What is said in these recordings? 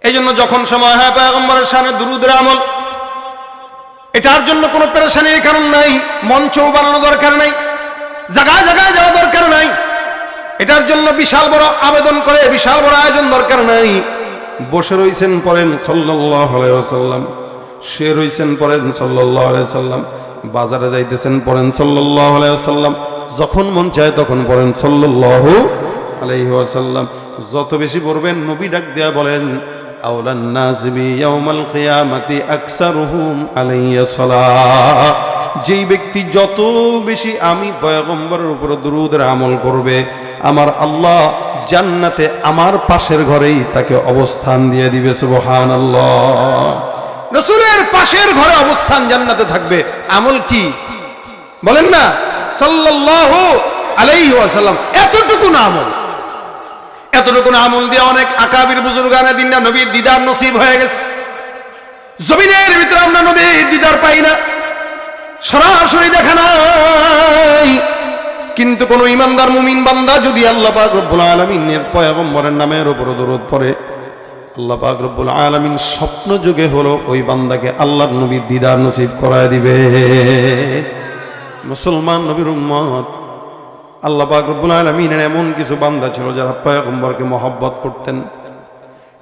এই জন্য যখন সময় হয় পয়গম্বরের সামনে দুরূদের আমল, এটার জন্য কোনো পেরেশানির কারণ নাই, মঞ্চও বানানো দরকার নাই, জায়গায় জায়গায় যাওয়া দরকার নাই, এটার জন্য বিশাল বড় আবেদন করে বিশাল বড় আয়োজন দরকার নাই। বসে রইছেন পড়েন সাল্লাল্লাহু আলাইহি ওয়াসাল্লাম, শুয়ে রইছেন পড়েন সাল্লাল্লাহু আলাইহি ওয়াসাল্লাম, বাজারে যাইতেছেন পড়েন সাল্লাল্লাহু আলাইহি ওয়াসাল্লাম, যখন মন চায় তখন পড়েন সাল্লাল্লাহু আলাইহি ওয়াসাল্লাম। যত বেশি পড়বেন নবী ডাক দেয়া বলেন আওলান নাস বি ইয়াউমাল কিয়ামাতি আকসারুহুম আলাইয়া সালাহ। যেই ব্যক্তি যত বেশি আমি পয়গম্বরের উপর দুরূদের আমল করবে, আমার আল্লাহ জান্নাতে আমার পাশের ঘরেই তাকে অবস্থান দিয়ে দিবে। সুবহানাল্লাহ। রাসূলের পাশের ঘরে অবস্থান জান্নাতে থাকবে। আমল কি বলেন না? সাল্লাল্লাহু আলাইহি ওয়াসাল্লাম। এতটুকু আমল, এতটুকু আমল দিয়ে অনেক আকাবির বুজুর্গানে দিন না নবীর দিদার নসিব হয়ে গেছে। জমিনের ভিতরে আমরা নবীর দিদার পাই না, সরাসরি দেখা নাই, কিন্তু কোন ইমানদার মুমিন বান্দা যদি আল্লাহ পাক রব্বুল আলামিনের পয়গম্বরের নামের উপর দরুদ পড়ে, আল্লাহ পাক রব্বুল আলামিন স্বপ্ন যুগে হলো ওই বান্দাকে আল্লাহর নবীর দিদার নসিব করায় দিবে। মুসলমান নবীর উম্মত, আল্লাহ পাক রব্বুল আলামিনের এমন কিছু বান্দা ছিল যারা পয়গম্বরকে মহব্বত করতেন।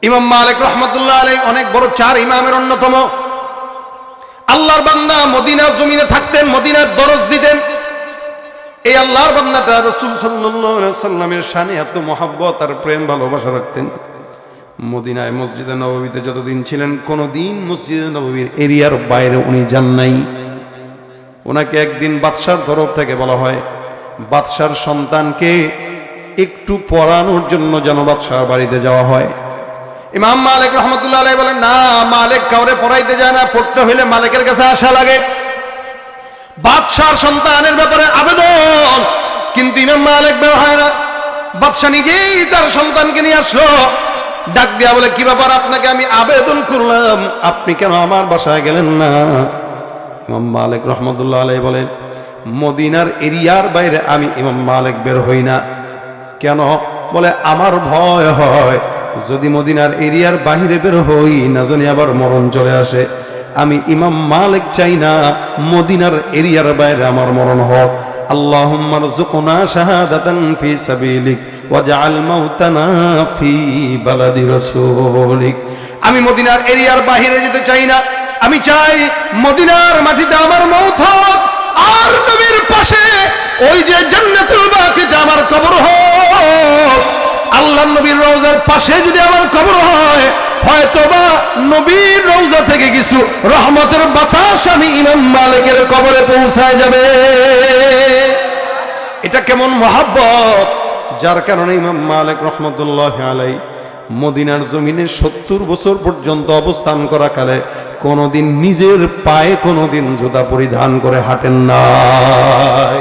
ইমাম মালিক রাহমাতুল্লাহ আলাইহি অনেক বড় 4 ইমামের অন্যতম। আল্লাহর বান্দা মদিনার জমিনে থাকতেন, মদিনার দরজ দিতেন। এই আল্লাহর বান্দাটা রাসূল সাল্লাল্লাহু আলাইহি ওয়াসাল্লামের শানে এত মহব্বত আর প্রেম ভালোবাসা রাখতেন। মদিনায় মসজিদে নববীতে যতদিন ছিলেন কোনোদিন মসজিদে নববীর এরিয়ার বাইরে উনি যান নাই। ওনাকে একদিন বাদশার তরফ থেকে বলা হয় বাদশার সন্তানকে একটু পড়ানোর জন্য যেন বাদশার বাড়িতে যাওয়া হয়। ইমাম মালিক রাহমাতুল্লাহ আলাইহি বলেন, না, মালিক কাউরে পড়াইতে যায় না, পড়তে হইলে মালিকের কাছে আসা লাগে। বাদশার সন্তানের ব্যাপারে আবেদন, কিন্তু ইমাম মালিক বের হয় না। বাদশা নিজেই তার সন্তানকে নিয়ে আসলো, ডাক দিয়া বলে, কি ব্যাপার, আপনাকে আমি আবেদন করলাম, আপনি কেন আমার বাসায় গেলেন না? ইমাম মালিক রাহমাতুল্লাহ আলাইহি বলেন, মদিনার এরিয়ার বাইরে আমি ইমাম মালিক বের হই না। কেন? বলে, আমার ভয় হয় যদি মদিনার এরিয়ার বাইরে বের হই না জানি আবার মরণ চলে আসে। আমি ইমাম মালিক চাই না মদিনার এরিয়ার বাইরে আমার মরণ হোক। আল্লাহুম্মা রযুকনা শাহাদাতান ফি সাবিলিক ওয়াজআল মাউতানা ফি বালাদি রাসূলিক। আমি মদিনার এরিয়ার বাইরে যেতে চাই না, আমি চাই মদিনার মাটিতে আমার মওত হোক, আর নবীর পাশে ওই যে জান্নাতুল বাকিতে আমার কবর হোক। আল্লাহর নবীর রওজার পাশে যদি আমার কবর হয়, হয়তোবা নবীর রওজা থেকে কিছু রহমতের বাতাস আমি ইমাম মালিকের কবরে পৌঁছায় যাবে। এটা কেমন মহব্বত, যার কারণে ইমাম মালিক রাহমাতুল্লাহি আলাইহি মদিনার জমিনে 70 বছর পর্যন্ত অবস্থান করা কালে কোনোদিন নিজের পায়ে কোনোদিন জুতা পরিধান করে হাঁটেন নাই,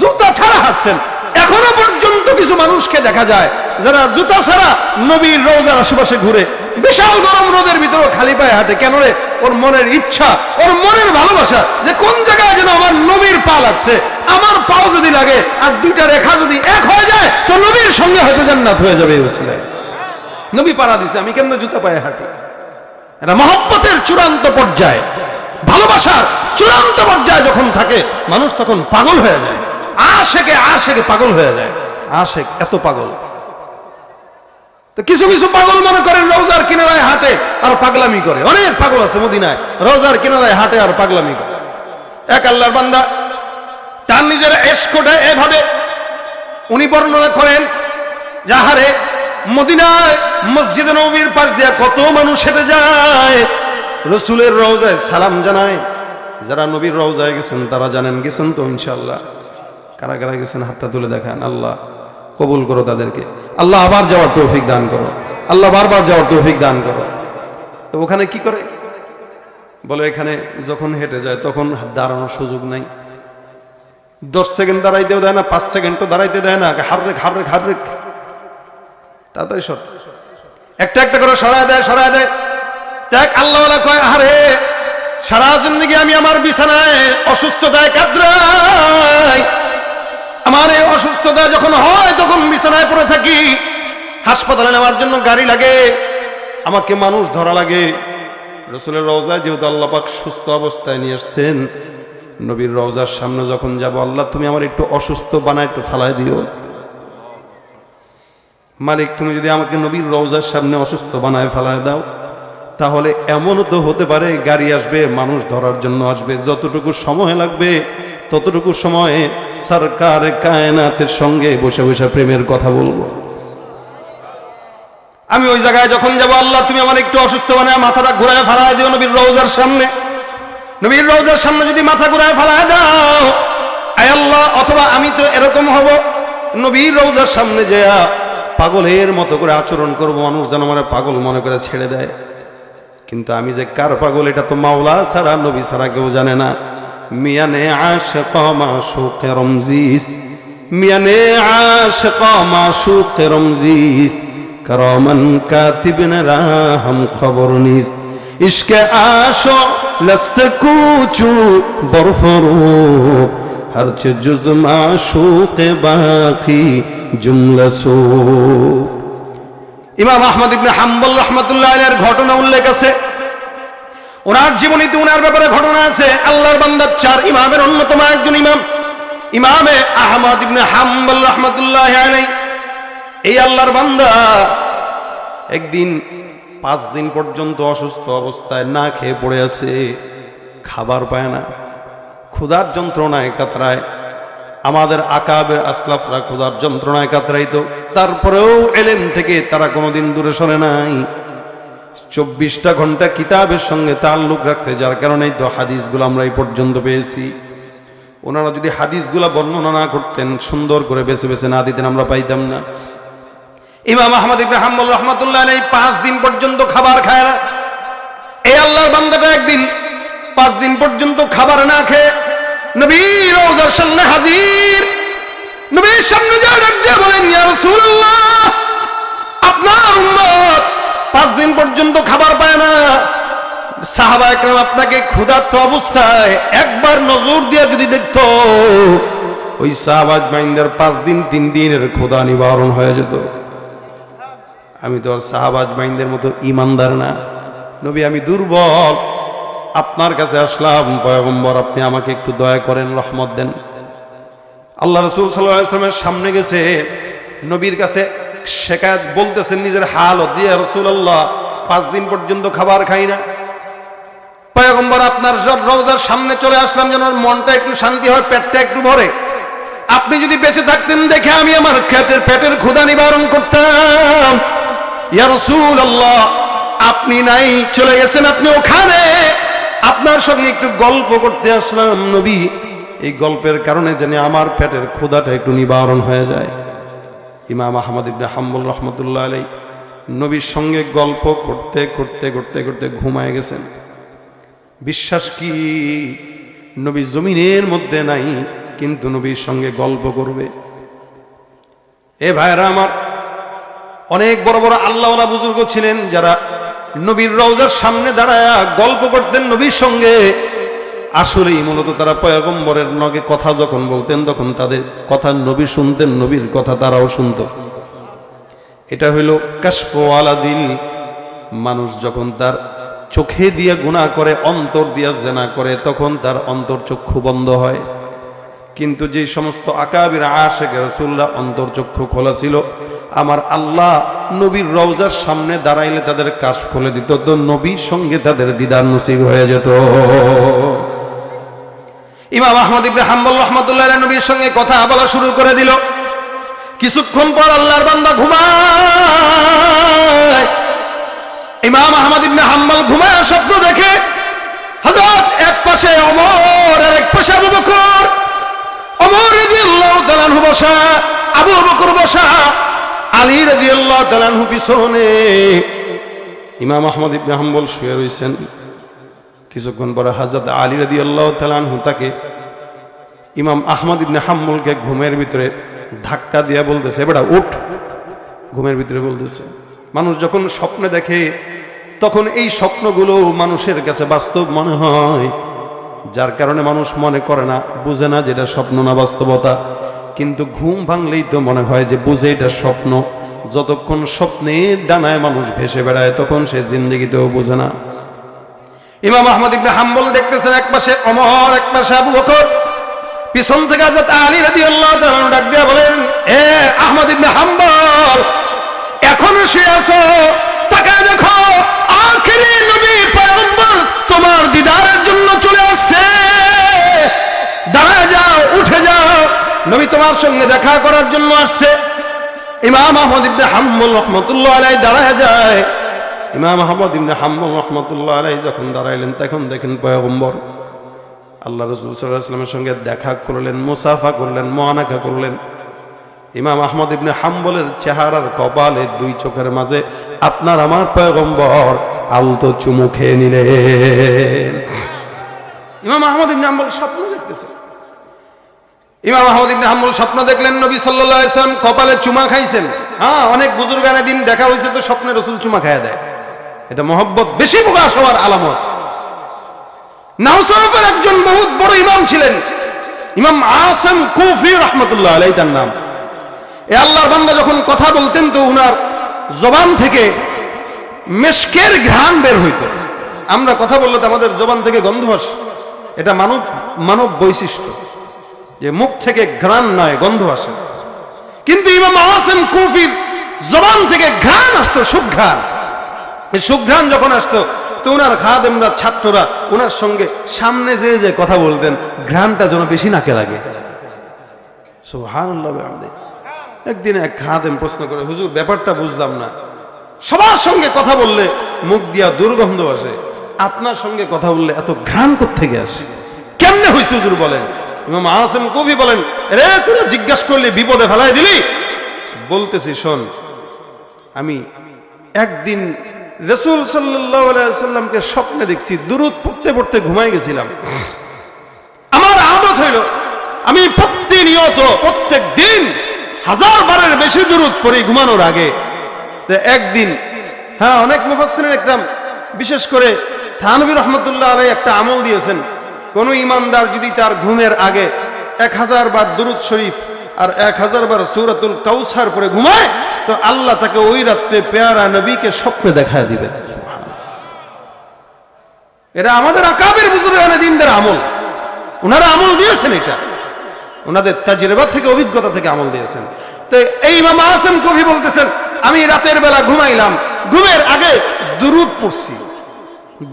জুতা ছাড়া হাঁটছেন। এখনো পর্যন্ত কিছু মানুষকে দেখা যায় যারা জুতা ছাড়া নবীর রওজার আশেপাশে ঘুরে, বিশাল গরম রোদের ভিতরে খালি পায়ে হাঁটে। কেন রে? ওর মনের ইচ্ছা, ওর মনের ভালোবাসা যে কোন জায়গায় যেন আমার নবীর পা লাগছে, আমার পাও যদি লাগে আর দুইটা রেখা যদি এক হয়ে যায় তো নবীর সঙ্গে হয়তো জান্নাত হয়ে যাবে। নবী পাড়া দিছে, আমি কেমন জুতা পায়ে হাঁটি? এটা মহব্বতের চূড়ান্ত পর্যায়ে, ভালোবাসার চূড়ান্ত পর্যায়ে যখন থাকে মানুষ তখন পাগল হয়ে যায়। আশেকে পাগল হয়ে যায়। আশেক এত পাগল, তো কিছু কিছু পাগল মনে করেন রওজার কিনারায় হাঁটে আর পাগলামি করে। অনেক পাগল আছে মদিনায়, রওজার কিনারায় হাঁটে আর পাগলামি করে। এক আল্লাহর বান্দা তার নিজের এশকোটা এভাবে উনি বর্ণনা করেন, যাহারে মদিনায় মসজিদে নববীর পাশ দিয়ে কত মানুষ হেঁটে যায়, রাসূলের রওজায় সালাম জানায়। যারা নবীর রওজায় গেছেন তারা জানেন, গেছেন তো ইনশাআল্লাহ? কারা কারা গেছেন হাতটা তুলে দেখান। আল্লাহ কবুল করো তাদেরকে, আল্লাহ আবার যাওয়ার তৌফিক দান করো, আল্লাহ বারবার যাওয়ার তৌফিক দান করো। তো ওখানে কি করে বলে, এখানে যখন হেঁটে যায় তখন দাঁড়ানোর সুযোগ নাই, 10 সেকেন্ড দাঁড়াইতেও দেয় না, 5 সেকেন্ডও দাঁড়াইতে দেয় না, হাররেক তাড়াতাড়ি সর, একটা একটা করে সরায় দেয়। দেখ আল্লাহওয়ালা কয়, আরে সারা জিন্দেগি আমি আমার বিছানায় অসুস্থতায় কাতরাই, আমার এই অসুস্থতা যখন হয় তখন বিছানায় পড়ে থাকি, হাসপাতালে নেওয়ার জন্য গাড়ি লাগে, আমাকে মানুষ ধরা লাগে। রাসূলের রওজায় যেহেতু আল্লাহ পাক সুস্থ অবস্থায় নিয়ে আসছেন, নবীর রওজার সামনে যখন যাব, আল্লাহ তুমি আমার একটু অসুস্থ বানায় একটু ফালাই দিও। মালিক তুমি যদি আমাকে নবীর রওজার সামনে অসুস্থ বানায় ফালায় দাও, তাহলে এমনও তো হতে পারে গাড়ি আসবে, মানুষ ধরার জন্য আসবে, যতটুকু সময় লাগবে ততটুকু সময়ে সরকার কায়নাতের সঙ্গে বসে বসে প্রেমের কথা বলবো। আমি ওই জায়গায় যখন যাব, আল্লাহ তুমি আমার একটু অসুস্থ বানায় মাথাটা ঘুরায় ফালায় দিও নবীর রওজার সামনে। নবীর রওজার সামনে যদি মাথা ঘুরায় ফালায় দাও, আয় আল্লাহ, অথবা আমি তো এরকম হব, নবীর রওজার সামনে যেয়া পাগলের মতো করে আচরণ করব, মানুষ যেন আমার পাগল মনে করে ছেড়ে দেয়। কিন্তু আমি যে কার পাগল এটা তো মাওলা ছাড়া নবী ছাড়া কেউ জানে না। মিয়ানে আশিক মাশুক রমজিস, মিয়ানে আশিক মাশুক রমজিস, کرامن کاتبن راہم خبر نیست عشق عاشق لست کوچو برفروب ہرچ جز معشوق باقی جملہ سو। ইমাম আহমদ ইবনে হাম্বল রাহমাতুল্লাহ আলাইহির ঘটনা উল্লেখ আছে, ওনার জীবনীতে ওনার ব্যাপারে ঘটনা আছে। আল্লাহর বান্দা চার ইমামের অন্যতম একজন ইমাম ইমামে আহমদ ইবনে হাম্বল রাহমাতুল্লাহ আলাইহি। এই আল্লাহর বান্দা একদিন 5 দিন পর্যন্ত অসুস্থ অবস্থায় না খেয়ে পড়ে আছে, খাবার পায় না, ক্ষুধার যন্ত্রণায় কাতরায়। আমাদের আকাবের আসলাফরা ক্ষুধার যন্ত্রণায় কাতরাইতো, তারপরেও ইলম থেকে তারা কোনোদিন দূরে সরে নাই। 24টা ঘন্টা কিতাবের সঙ্গে তাল্লুক রাখছে, যার কারণেই তো হাদিসগুলো আমরা এই পর্যন্ত পেয়েছি। ওনারা যদি হাদিসগুলো বর্ণনা না করতেন, সুন্দর করে বেছে বেছে না দিতেন, আমরা পাইতাম না। ইমাম আহমদ ইবনে হাম্বল রাহমাতুল্লাহ আলাইহি 5 দিন পর্যন্ত খাবার খায় না। এই আল্লাহর বান্দাটা একদিন 5 দিন পর্যন্ত খাবার না খেয়ে নবীর রওজার সামনে হাজির। নবীর সামনে যা ডাক দিয়ে বলেন, ইয়া রাসূলুল্লাহ, আপনার উম্মত 5 দিন পর্যন্ত খাবার পায় না। সাহাবা একরাম আপনাকে ক্ষুধার্ত অবস্থায় একবার নজর দিয়ে যদি দেখতো, ওই সাহাবাজ মাইন্দার 5 দিন 3 দিনের ক্ষুধা নিবারণ হয়ে যেত। আমি তো আর সাহাবাজ মাইন্দের মতো ইমানদার না। নবী আমি দুর্বল, আপনার কাছে আসলাম, পয়গম্বর আপনি আমাকে একটু দয়া করেন, রহমত দেন। আল্লাহ রাসূল সাল্লাল্লাহু আলাইহি ওয়াসাল্লামের সামনে গেছে, নবীর কাছে শিকায়াত বলতেছেন নিজের হাল, দিয়ে রাসূলুল্লাহ 5 দিন পর্যন্ত খাবার খাই না। পয়গম্বর আপনার রওজার সামনে চলে আসলাম যেন মনটা একটু শান্তি হয়, পেটটা একটু ভরে। আপনি যদি বেঁচে থাকতেন দেখে আমি আমার পেটের ক্ষুধা নিবারণ করতাম। ইয়া রাসূলুল্লাহ, আপনি নাই, চলে গেছেন আপনি ওখানে, আপনার সঙ্গে একটু গল্প করতে আসলাম নবী, এই গল্পের কারণে জানি আমার পেটের ক্ষুধাটা একটু নিবারণ হয়ে যায়। ইমাম আহমদ ইবনে হাম্বল রাহমাতুল্লাহ আলাইহি নবীর সঙ্গে গল্প করতে করতে করতে করতে ঘুমায় গেছেন। বিশ্বাস কি, নবী জমিনের মধ্যে নাই, কিন্তু নবীর সঙ্গে গল্প করবে। এ ভাইরা আমার, অনেক বড় বড় আল্লাহওয়ালা বুজুর্গ ছিলেন যারা নবীর রওজার সামনে দাঁড়ায়া গল্প করতেন নবীর সঙ্গে। আসলেই মূলত তারা পয়গম্বরের নগে কথা যখন বলতেন, তখন তাদের কথা নবী শুনতেন, নবীর কথা তারাও শুনত। এটা হইল কাশফু আলা দিল। মানুষ যখন তার চোখে দিয়ে গুনাহ করে, অন্তর দিয়ে জিনা করে, তখন তার অন্তর চক্ষু বন্ধ হয়। কিন্তু যে সমস্ত আকাবির আশিক রাসূলুল্লাহ অন্তর চক্ষু খোলা ছিল, আমার আল্লাহ নবীর রওজার সামনে দাঁড়াইলে তাদের কাশ খুলে দিত, তো নবীর সঙ্গে তাদের দিদার নসিব হয়ে যেত। ইমাম আহমদ ইবনে হাম্বল রাহমাতুল্লাহ আলাইহি নবীর সঙ্গে কথা বলা শুরু করে দিল। কিছুক্ষণ পর আল্লাহর বান্দা ঘুমায়। ইমাম আহমদ ইবনে হাম্বল ঘুমায় স্বপ্ন দেখে, হযরত এক পাশে ওমর আর এক পাশে আবু বকর। ওমর রাদিয়াল্লাহু তাআলা আনহু বসা, আবু বকর বসা, আলী রাদিয়াল্লাহু তাআলা আনহু পিছনে। ইমাম আহমদ ইবনে হাম্বল শুয়ে রয়েছেন। কিছুক্ষণ পরে হযরত আলী রাদিয়াল্লাহু তাআলা আনহু তাকে, ইমাম আহমদ ইবনে হাম্বলকে ঘুমের ভিতরে ধাক্কা দিয়ে বলতেছে, বেটা উঠ। ঘুমের ভিতরে বলতেছে। মানুষ যখন স্বপ্নে দেখে, তখন এই স্বপ্নগুলো মানুষের কাছে বাস্তব মনে হয়, যার কারণে মানুষ মনে করে না, বুঝে না যেটা স্বপ্ন না বাস্তবতা। কিন্তু ঘুম ভাঙলেই তো মনে হয় যে বুঝে এটা স্বপ্ন। যতক্ষণ স্বপ্নের ডানায় মানুষ ভেসে বেড়ায় তখন সে জিন্দেগিতেও বোঝে না। ইমাম আহমদ ইবনে হাম্বল দেখতেছেন এক পাশে ওমর, এক পাশে আবু বকর, পিছন থেকে হযরত আলী রাদিয়াল্লাহু তাআলা ডাক দিয়া বলেন, এ আহমদ ইবনে হাম্বল, এখনো শুয়ে আছো? তাকায় দেখো, আখেরি নবী পয়গম্বর তোমার দিদারের জন্য চলে আসছে। দাঁড়ায় যাও, উঠে যাও, নবী তোমার সঙ্গে দেখা করার জন্য আসছে। ইমাম আহমদ ইবনে হাম্বল রাহমাতুল্লাহ আলাইহি দাঁড়ায় যায়। ইমাম আহমদ ইবনে হাম্বল রাহমাতুল্লাহ আলাইহি যখন দাঁড়াইলেন তখন দেখেন পয়গম্বর আল্লাহ রাসূল সাল্লাল্লাহু আলাইহি ওয়াসাল্লামের সঙ্গে দেখা করলেন, মুসাফা করলেন, মুআনাকা করলেন। ইমাম আহমদ ইবনে হাম্বলের চেহারার কপালে দুই চোখের মাঝে আপনার আমার পয়গম্বর আলতো চুমু খেয়ে নিলেন। ইমাম আহমদ ইবনে হাম্বল স্বপ্ন দেখতেছে। ইমাম আহমদ ইবনে হাম্বল স্বপ্ন দেখলেন নবী সাল্লাল্লাহু আলাইহি ওয়াসাল্লাম কপালে চুমা খাইছেন। হ্যাঁ, অনেক বুজুর্গানে দিন দেখা হয়েছে তো স্বপ্নে রাসূল চুমা খাইয়া দেয়, এটা মহব্বত বেশি প্রকাশ হওয়ার আলামত। নাউসরফের একজন বহুত বড় ইমাম ছিলেন, ইমাম আসিম কুফি রাহমাতুল্লাহ আলাইহি তার নাম। এ আল্লাহর বান্দা যখন কথা বলতেন তো উনার জবান থেকে মিশকের ঘ্রাণ বের হইতো। আমরা কথা বললে তো আমাদের জবান থেকে গন্ধ আসে, এটা মানব বৈশিষ্ট্য যে মুখ থেকে ঘ্রাণ নয় গন্ধ আসে। কিন্তু ইমাম আসিম কুফির জবান থেকে ঘ্রাণ আসতো, সুঘ্রাণ। এই সুঘ্রাণ যখন আসতো তো উনার খাদেমরা, ছাত্ররা উনার সঙ্গে সামনে যে কথা বলতেন ঘ্রাণটা যেন বেশি নাকে লাগে। সুবহানাল্লাহ। একদিন এক খাদেম প্রশ্ন করে, হুজুর ব্যাপারটা বুঝলাম না, সবার সঙ্গে কথা বললে মুখ দিয়া দুর্গন্ধ আসে, আপনার সঙ্গে কথা বললে এত ঘ্রাণ কোত্থেকে আসে, কেমনে হইছে হুজুর বলেন? ইমাম আসিম কুফি বলেন, রে তোরা জিজ্ঞাসা করলে বিপদে ফেলাই দিলি। বলতেছি শোন, আমি একদিন রাসূল সাল্লাল্লাহু আলাইহি ওয়াসাল্লামকে স্বপ্নে দেখছি, দুরূদ পড়তে পড়তে ঘুমাই গেছিলাম। আমার আদত হইল আমি প্রতিনিয়ত প্রত্যেক দিন 1000 বারের বেশি দুরূদ পড়ি ঘুমানোর আগে। একদিন অনেক মুফাসসিরিন একরাম বিশেষ করে থানভী রাহমাতুল্লাহ আলাইহি একটা আমল দিয়েছেন, কোন ইমানদার যদি তার ঘুমের আগে 1000 বার দুরূদ শরীফ আর 1000 বার সূরাতুল কাউসার পড়ে ঘুমায় তো আল্লাহ তাকে ওই রাত্রে পেয়ারা নবীকে স্বপ্নে দেখায় দিবেন। এটা আমাদের আকাবের বুজুর্গানে দিনদের আমল, ওনারা আমল দিয়েছেন, এটা ওনাদের তাজরিবা থেকে, অভিজ্ঞতা থেকে আমল দিয়েছেন। তো এই ইমাম আসিম কুফি বলতেছেন, আমি রাতের বেলা ঘুমাইলাম, ঘুমের আগে দুরূদ পড়ছি,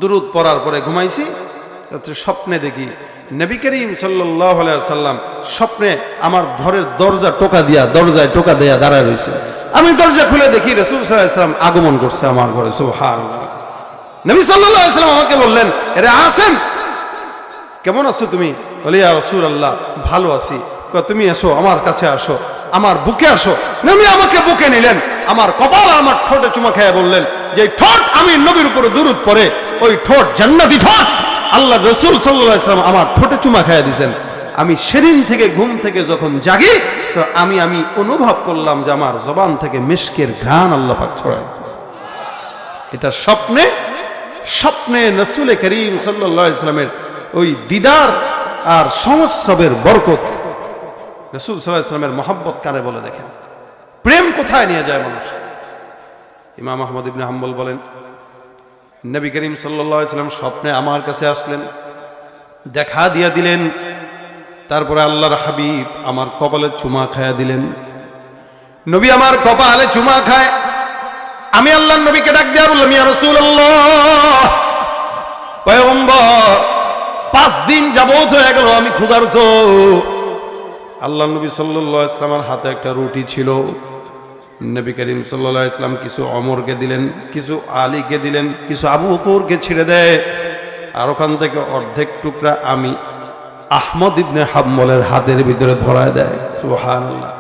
দুরূদ পড়ার পরে ঘুমাইছি, স্বপ্নে দেখি নবী করিম সাল্লাল্লাহু আলাইহি ওয়াসাল্লাম স্বপ্নে আমার ঘরের দরজায় টোকা দেয়া দাঁড়ায় রয়েছে। আমি দরজা খুলে দেখি রাসূল সাল্লাল্লাহু আলাইহি ওয়াসাল্লাম আগমন করছে আমার ঘরে। সুবহানাল্লাহ। নবী সাল্লাল্লাহু আলাইহি ওয়াসাল্লাম আমাকে বললেন, আরে আসিম কেমন আছো তুমি? বলি ইয়া রাসূলুল্লাহ ভালো আছি। তুমি এসো, আমার কাছে আসো, আমার বুকে আসো। নবী আমাকে বুকে নিলেন, আমার কপাল আমার ঠোঁটে চুমা খেয়ে বললেন যে ঠোঁট আমি নবীর উপরে দুরূদ পড়ে, ওই ঠোঁট জান্নাতি ঠোঁট। আল্লাহ রাসূল সাল্লাল্লাহু আলাইহি ওয়াসাল্লাম আমার ঠোঁটে চুমা খেয়ে দিয়েছেন। আমি সেদিন থেকে ঘুম থেকে যখন জাগি তো আমি অনুভব করলাম যে আমার জবান থেকে মিশকের ঘ্রাণ আল্লাহ পাক ছড়ায় দিয়েছে। এটা স্বপ্নে রাসূল করিম সাল্লাল্লাহু আলাইহি ওয়াসাল্লামের ওই দিদার আর সংস্রবের বরকত। রাসূল সাল্লাল্লাহু আলাইহি ওয়াসাল্লামের মহব্বত কারে বলে দেখেন, প্রেম কোথায় নিয়ে যায় মানুষ। ইমাম আহমদ ইবনে হাম্বল বলেন, নবী করিম সাল্লাল্লাহু আলাইহি ওয়াসাল্লাম স্বপ্নে আমার কাছে আসলেন, দেখা দিয়া দিলেন, তারপরে আল্লাহর হাবিব আমার কপালে চুমা খায়া দিলেন। নবী আমার কপালে চুমা খায়, আমি আল্লাহর নবীকে ডাক দিয়া বললাম, ইয়া রাসূলুল্লাহ, পয়গম্বর 5 দিন যাবত হয়ে গেল আমি ক্ষুধার্ত। আল্লাহর নবী সাল্লাল্লাহু আলাইহি ওয়াসাল্লামের হাতে একটা রুটি ছিল। নবী করিম সাল্লাল্লাহু আলাইহি ওয়াসাল্লাম কিছু ওমরকে দিলেন, কিছু আলীকে দিলেন, কিছু আবু বকরকে ছেড়ে দেয়, আর ওখান থেকে অর্ধেক টুকরা আমি আহমদ ইবনে হাম্বলের হাতের ভিতরে ধরায় দেয়। সুবহানাল্লাহ।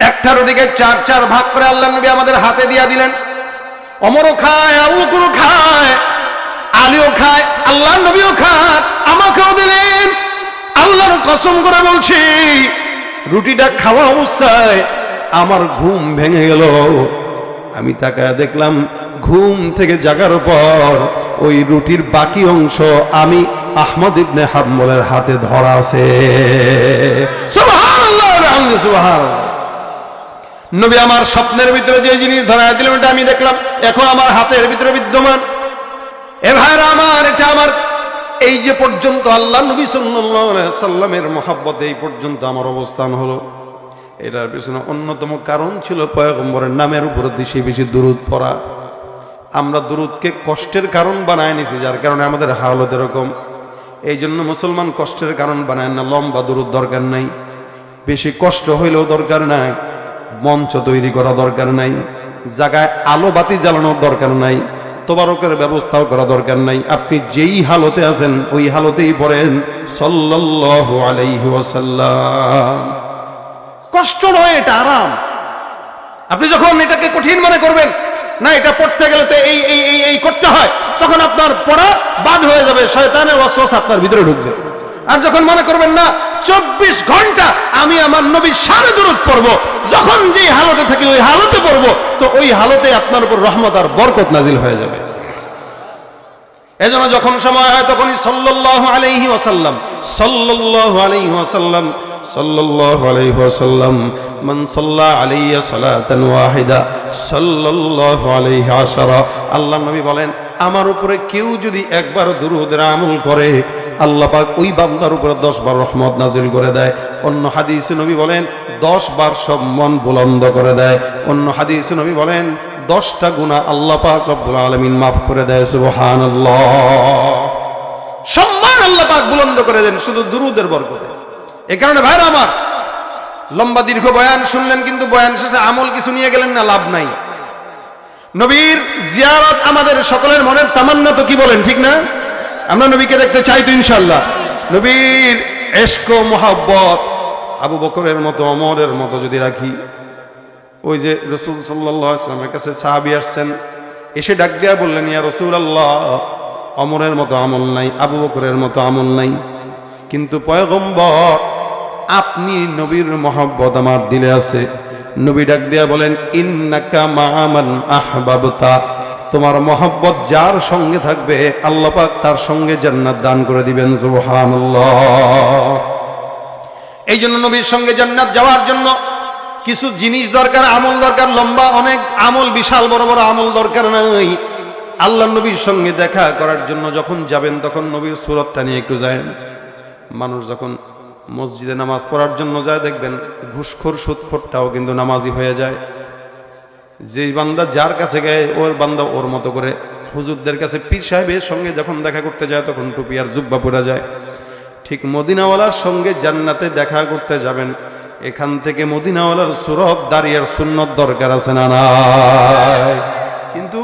একটা রুটিকে 4 ভাগ করে আল্লাহর নবী আমাদের হাতে দিয়া দিলেন। ওমরও খায়, আবু বকরও খায়, আলীও খায়, আল্লাহর নবীও খায়, আমাকেও দিলেন। আল্লাহর কসম করে বলছি, রুটিটা খাওয়া অবস্থায় আমার ঘুম ভেঙে গেল। আমি তাকায় দেখলাম ঘুম থেকে জাগার পর ওই রুটির বাকি অংশ আমি আহমদ ইবনে হাম্বলের হাতে ধরা আছে। সুবহানাল্লাহ, সুবহানাল্লাহ। নবী আমার স্বপ্নের ভিতরে যে জিনিস ধরায় দিলেন ওটা আমি দেখলাম, এখন আমার হাতের ভিতরে বিদ্যমান। এ ভাইরা আমার, এটা আমার এই যে পর্যন্ত আল্লাহ নবী সাল্লাল্লাহু আলাইহি সাল্লামের মহব্বতে এই পর্যন্ত আমার অবস্থান হলো, এটার পিছনে অন্যতম কারণ ছিল পয়গম্বরের নামের উপর বেশি বেশি দুরূদ পড়া। আমরা দুরূদকে কষ্টের কারণ বানায় নিছি, যার কারণে আমাদের হালত এরকম। এই জন্য মুসলমান কষ্টের কারণ বানায় না। লম্বা দুরূদ দরকার নাই, বেশি কষ্ট হইলেও দরকার নাই, মঞ্চ তৈরি করা দরকার নাই, জায়গায় আলো বাতি জ্বালানোর দরকার নাই, তোবারকের ব্যবস্থাও করা দরকার নাই। আপনি যেই হালতে আছেন ওই হালতেই পড়েন সাল্লাল্লাহু আলাইহি ওয়াসাল্লাম। কষ্ট নয়, এটা আরাম। আপনি যখন এটাকে কঠিন মনে করবেন, না এটা পড়তে গেলে তো এই এই এই এই করতে হয়, তখন আপনার পড়া বাদ হয়ে যাবে, শয়তানের ওয়াসওয়াসা আপনার ভিতরে ঢুকবে। আর যখন মনে করবেন না 24 ঘন্টা আমি আমার নবীর শানে দুরূদ পড়বো, যখন যেই হালতে থাকি ওই হালতে পড়বো, তো ওই হালতে আপনার উপর রহমত আর বরকত নাজিল হয়ে যাবে। এজন্য যখন সময় হয় তখনই সাল্লাল্লাহু আলাইহি ওয়াসাল্লাম, সাল্লাল্লাহু আলাইহি ওয়াসাল্লাম, সাল্লাল্লাহু আলাইহি ওয়াসাল্লাম, মান সাল্লা আলাইয়া সালাতান ওয়াহিদা সাল্লাল্লাহু আলাইহি আশারা। আল্লাহ নবী বলেন, আমার উপরে কেউ যদি একবার দুরূদের আমল করে, আল্লাহ পাক ওই বান্দার উপরে 10 বার রহমত নাজিল করে দেয়। অন্য হাদিসে নবী বলেন 10 বার সম্মান বুলন্দ করে দেয়। অন্য হাদিসে নবী বলেন 10টা গুনাহ আল্লাহ পাক রব্বুল আলামিন মাফ করে দেয়। সুবহানাল্লাহ। সম্মান আল্লাহ পাক বুলন্দ করে দেন শুধু দুরূদের বরকতে। এই কারণে ভাইরা আমার, লম্বা দীর্ঘ বয়ান শুনলেন, কিন্তু বয়ান শেষে আমল কিছু নিয়ে গেলেন না, লাভ নাই। নবীর জিয়ারত আমাদের সকলের মনের তামান্না, তো কি বলেন, ঠিক না? আমরা নবীকে দেখতে চাই তো ইনশাআল্লাহ। নবীর ইশক ও মুহাব্বত আবু বকরের মতো, ওমরের মতো যদি রাখি, ওই যে রাসূল সাল্লাল্লাহু আলাইহি ওয়াসাল্লামের কাছে সাহাবী আসছেন, এসে ডাক দিয়া বললেন, ইয়া রাসূলুল্লাহ, ওমরের মতো আমল নাই, আবু বকরের মতো আমল নাই, কিন্তু পয়গম্বর আপনি নবীর মহব্বত আমার দিলে আছে। নবী ডাক দিয়া বলেন, ইন্নাকা মা'মান আহবাবতা, তোমার মহব্বত যার সঙ্গে থাকবে আল্লাহ পাক তার সঙ্গে জান্নাত দান করে দিবেন। সুবহানাল্লাহ। এই জন্য নবীর সঙ্গে জান্নাত যাওয়ার জন্য কিছু জিনিস দরকার, আমল দরকার। লম্বা অনেক আমল, বিশাল বড় বড় আমল দরকার নাই। আল্লাহ নবীর সঙ্গে দেখা করার জন্য যখন যাবেন, তখন নবীর সুরতটা নিয়ে একটু যায়েন। মানুষ যখন মসজিদে নামাজ পড়ার জন্য যায়, দেখবেন ঘুষখোর সুদখোরটাও কিন্তু নামাজি হয়ে যায়। যেই বান্দা যার কাছে গায়, ওর বান্দা ওর মতো করে। হুজুরদের কাছে, পীর সাহেবের সঙ্গে যখন দেখা করতে যায়, তখন টুপি আর জুব্বা পরে যায়। ঠিক মদিনাওয়ালার সঙ্গে জান্নাতে দেখা করতে যাবেন, এখান থেকে মদিনাওয়ালার সুরত, দাঁড়িয়ার সুন্নত দরকার আছে না নাই? কিন্তু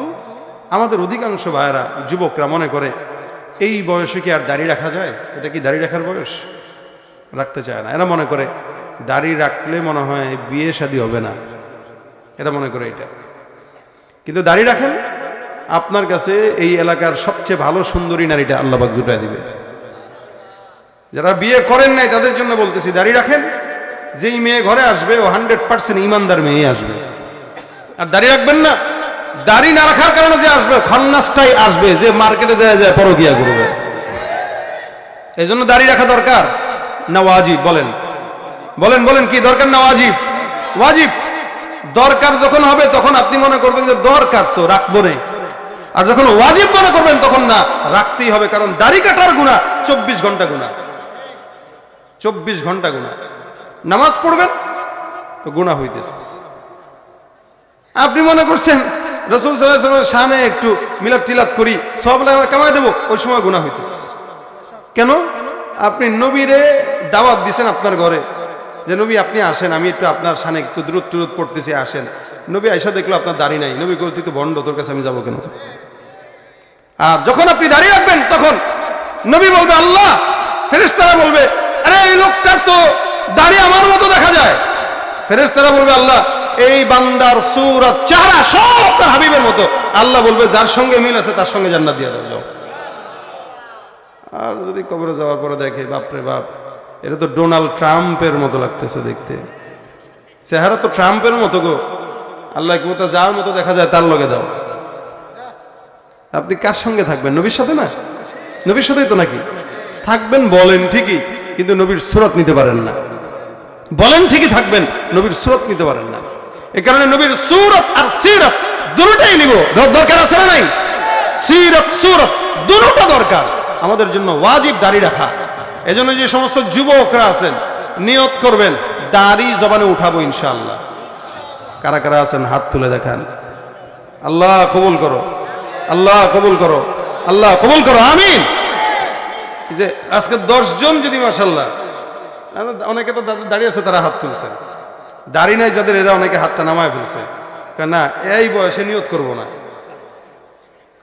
আমাদের অধিকাংশ ভাইয়েরা, যুবকরা মনে করে এই বয়সে কি আর দাড়ি রাখা যায়? এটা কি দাড়ি রাখার বয়স? রাখতে চায় না। এরা মনে করে দাড়ি রাখলে মনে হয় বিয়ে শাদী হবে না, এরা মনে করে এটা। কিন্তু দাড়ি রাখেন, আপনার কাছে এই এলাকার সবচেয়ে ভালো সুন্দরী নারীটা আল্লাহ পাক জুটায় দিবে। যারা বিয়ে করেন নাই তাদের জন্য বলতেছি, দাড়ি রাখেন, যেই মেয়ে ঘরে আসবে ও 100% ইমানদার মেয়ে আসবে। আর দাড়ি রাখবেন না, দাড়ি না রাখার কারণে যে আসবে, খন্নাসটাই আসবে, যে মার্কেটে যায় যায় পরকিয়া করবে। এই জন্য দাড়ি রাখা দরকার না ওয়াজিব? বলেন বলেন বলেন, কি দরকার না ওয়াজিব? ওয়াজিব। দরকার যখন হবে তখন আপনি মনে করবেন যে দরকার তো রাখবো না, আর যখন ওয়াজিব মনে করবেন তখন না, রাখতেই হবে। কারণ দাড়ি কাটার গুনাহ 24 ঘন্টা গুনাহ, 24 ঘন্টা গুনাহ। নামাজ পড়বেন তো গুনাহ হইতেছে। আপনি মনে করছেন রাসূল সাল্লাল্লাহু আলাইহি ওয়াসাল্লামের শানে একটু মিলাদ টিলাদ করি, সওয়াব কামাই দেবো, ওই সময় গুনাহ হইতেছে। কেন? আপনি নবীরে দাওয়াত দিছেন আপনার ঘরে, যে নবী আপনি আসেন, আমি একটু আপনার শানে একটু দুরূদ টুরূদ পড়তেছি, আসেন। নবী আয়েশা দেখলো আপনার দাড়ি নাই, নবী কই তুই তো ভণ্ড, তোর কাছে আমি যাবো কেন? আর যখন আপনি দাড়ি রাখবেন, তখন নবী বলবে, আল্লাহ, ফেরেশতারা বলবে, আরে এই লোকটার তো দাড়ি আমার মতো দেখা যায়। ফেরেশতারা বলবে, আল্লাহ, এই বান্দার সূরত, চেহারা সব তার হাবিবের মতো। আল্লাহ বলবে, যার সঙ্গে মিল আছে তার সঙ্গে জান্নাত দিয়ে দাও, যাও। আর যদি কবরে যাওয়ার পরে দেখে, বাপরে বাপ, এটা তো ডোনাল্ড ট্রাম্পের মতো লাগতেছে দেখতে, চেহারা তো ট্রাম্পের মতো গো। আল্লাহ কোথা যার মতো দেখা যায় তার লগে দাও। আপনি কার সঙ্গে থাকবেন? নবীর সাথে না? নবীর সাথেই তো নাকি থাকবেন, বলেন ঠিকই, কিন্তু নবীর সুরত নিতে পারেন না। বলেন ঠিকই থাকবেন, নবীর সুরত নিতে পারেন না। এই কারণে নবীর সূরত আর সিরত দুটোই নিব, দরকার আছে না নাই? সিরত সূরত দুটোটা দরকার আমাদের জন্য, ওয়াজিব দাড়ি রাখা। এজন্য যে সমস্ত যুবকরা আছেন নিয়ত করবেন দাড়ি জবানে উঠাবো ইনশাআল্লাহ। কারা কারা আছেন হাত তুলে দেখান। আল্লাহ কবুল করো, আল্লাহ কবুল করো, আল্লাহ কবুল করো, আমিন। যে আজকে 10 জন যদি মাশাআল্লাহ, অনেকে তো দাড়ি আছে তারা হাত তুলছেন, দাড়ি নাই যাদের এরা অনেকে হাতটা নামায় ফেলছে, না এই বয়সে নিয়ত করব না,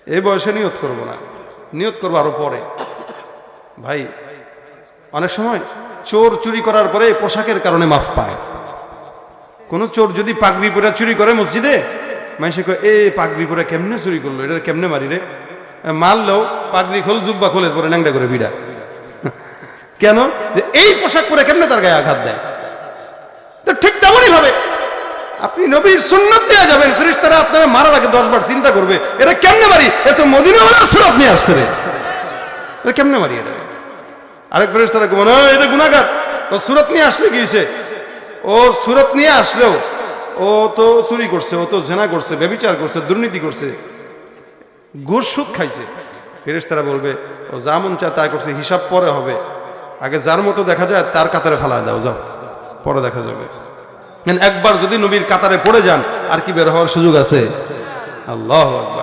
এই বয়সে নিয়ত করব না, নিয়ত করবো আরো পরে। ভাই অনেক সময় চোর চুরি করার পরে পোশাকের কারণে মাফ পায়। কোন চোর যদি পাগড়ি পরে চুরি করে মসজিদে, মানুষে কয় এ পাগড়ি পরে কেমনে চুরি করলো, এটা কেমনে মারি রে, মারলেও পাগড়ি খোল জুব্বা খোলের পরে ন্যাংটা করে বিড়া। কেন? যে এই পোশাক পরে কেমনে তার গায়ে আঘাত দেয়। তো ঠিক তেমনই ভাবে আপনি নবীর সুন্নাত দেয়া যাবেন, ফেরেশতারা আপনারা মারার আগে 10 বার চিন্তা করবে এটা কেমনে মারি, এত মদিনাওয়ালার সুরাত নিয়ে আসছে রে, এটা কেমনে মারি এটা। আরেক ফেরেশতারা কবে না এটা গুনাহগার, ও সুরাত নিয়ে আসলে কি হয়েছে, ও সুরাত নিয়ে আসলেও ও তো চুরি করছে, ও তো জেনা করছে, ব্যভিচার করছে, দুর্নীতি করছে, ঘুষ সুদ খাইছে। ফেরেশতারা বলবে ও যা মন চায় তাই করছে, হিসাব পরে হবে, আগে যার মতো দেখা যায় তার কাতারে ফেলা দাও, যাও পরে দেখা যাবে। একবার যদি নবীর কাতারে পড়ে যান আর কি বের হওয়ার সুযোগ আছে? আল্লাহু আকবার।